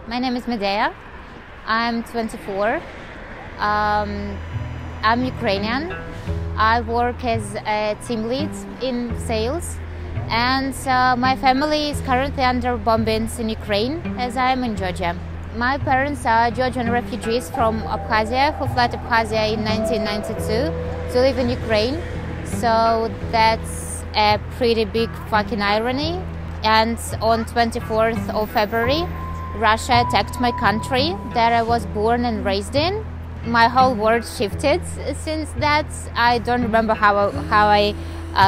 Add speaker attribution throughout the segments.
Speaker 1: My name is Mindia. I'm 24. I'm Ukrainian. I work as a team lead in sales, and my family is currently under bombings in Ukraine, as I am in Georgia. My parents are Georgian refugees from Abkhazia who fled Abkhazia in 1992 to live in Ukraine. So that's a pretty big fucking irony. And on 24th of February, Russia attacked my country that I was born and raised in. My whole world shifted since that. I don't remember how I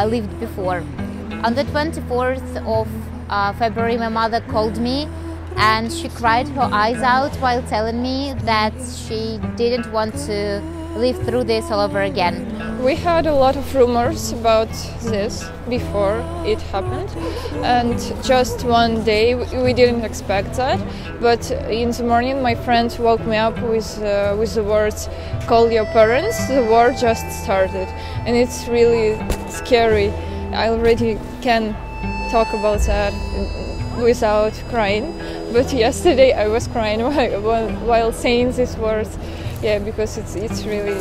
Speaker 1: lived before. On the 24th of February, my mother called me and she cried her eyes out while telling me that she didn't want to live through this all over again.
Speaker 2: We had a lot of rumors about this before it happened, and just one day we didn't expect that, but in the morning my friend woke me up with the words, "Call your parents, the war just started," and it's really scary. I already can talk about that without crying, but yesterday I was crying while saying these words, because it's really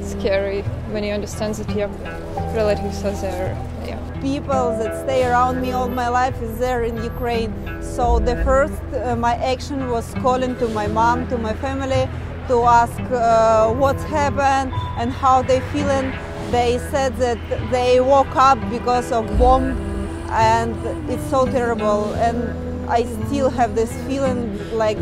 Speaker 2: scary when you understand that your relatives are there.
Speaker 3: People that stay around me all my life is there in Ukraine. So the first, my action was calling to my mom, to my family, to ask what's happened and how they feeling. They said that they woke up because of bomb, and it's so terrible. And I still have this feeling like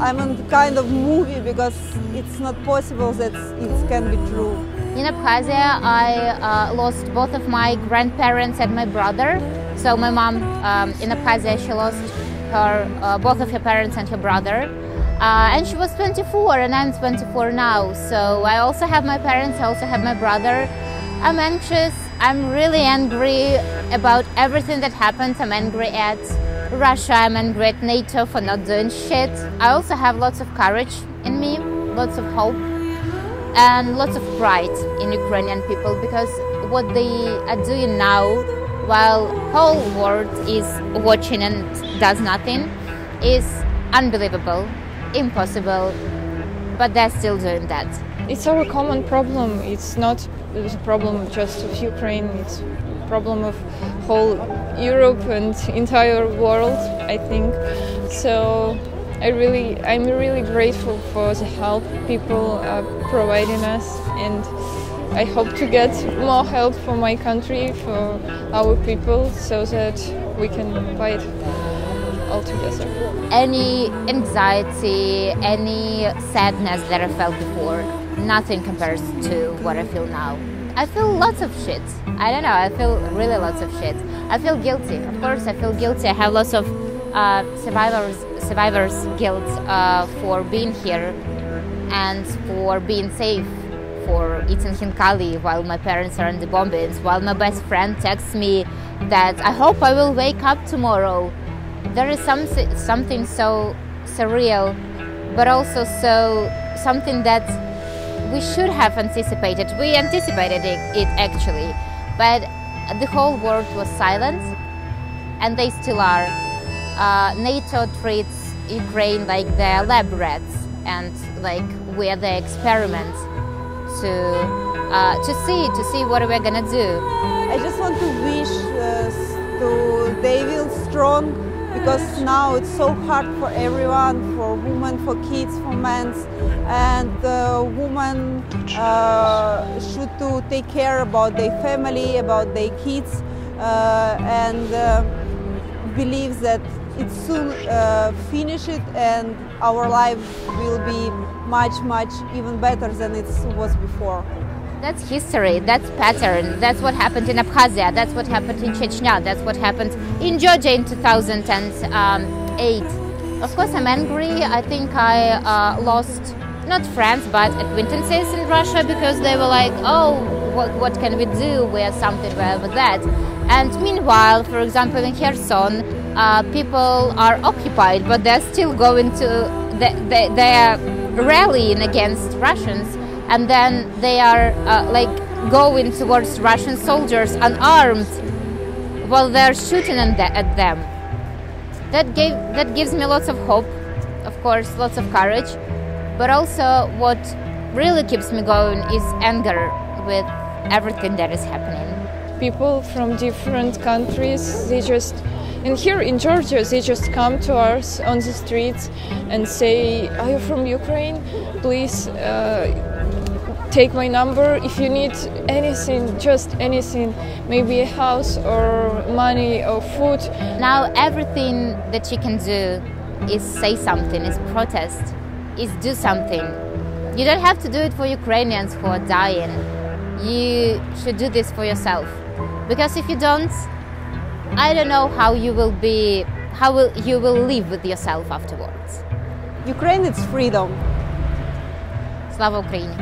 Speaker 3: I'm in kind of movie, because it's not possible that it can be true.
Speaker 1: In Abkhazia, I lost both of my grandparents and my brother. So my mom in Abkhazia, she lost both of her parents and her brother. And she was 24 and I'm 24 now. So I also have my parents, I also have my brother. I'm anxious, I'm really angry about everything that happens. I'm angry at Russia, I'm angry at NATO for not doing shit. I also have lots of courage in me, lots of hope, and lots of pride in Ukrainian people, because what they are doing now, while whole world is watching and does nothing, is unbelievable, impossible, but they're still doing that.
Speaker 2: It's our common problem. It's not a problem just of Ukraine, it's a problem of whole Europe and entire world, I think. So I'm really grateful for the help people are providing us, and I hope to get more help for my country, for our people, so that we can fight all together.
Speaker 1: Any anxiety, any sadness that I felt before, nothing compares to what I feel now. I feel lots of shit. I don't know, I feel really lots of shit. I feel guilty, of course I feel guilty. I have lots of survivor's guilt for being here and for being safe, for eating khinkali while my parents are in the bombings, while my best friend texts me that I hope I will wake up tomorrow. There is something so surreal, but also something that we should have anticipated. We anticipated it actually, but the whole world was silent, and they still are. NATO treats Ukraine like their lab rats, and like we're the experiment to see what we're gonna do.
Speaker 3: I just want to wish they will strong, because now it's so hard for everyone, for women, for kids, for men, and women should to take care about their family, about their kids, and believe that it's soon finished and our life will be much even better than it was before.
Speaker 1: That's history, that's pattern, that's what happened in Abkhazia, that's what happened in Chechnya, that's what happened in Georgia in 2008. Of course I'm angry. I think I lost not friends but acquaintances in Russia, because they were like, oh, what can we do, we are something with that. And meanwhile, for example in Kherson, people are occupied, but they're still going to, they are rallying against Russians, and then they are going towards Russian soldiers unarmed while they're shooting at them. That gives me lots of hope, of course, lots of courage, but also what really keeps me going is anger with everything that is happening.
Speaker 2: People from different countries, and here in Georgia, they just come to us on the streets and say, "Are you from Ukraine? Please take my number if you need anything, just anything, maybe a house or money or food."
Speaker 1: Now everything that you can do is say something, is protest, is do something. You don't have to do it for Ukrainians who are dying. You should do this for yourself. Because if you don't, I don't know how you will live with yourself afterwards.
Speaker 3: Ukraine is freedom.
Speaker 1: Slava Ukraini!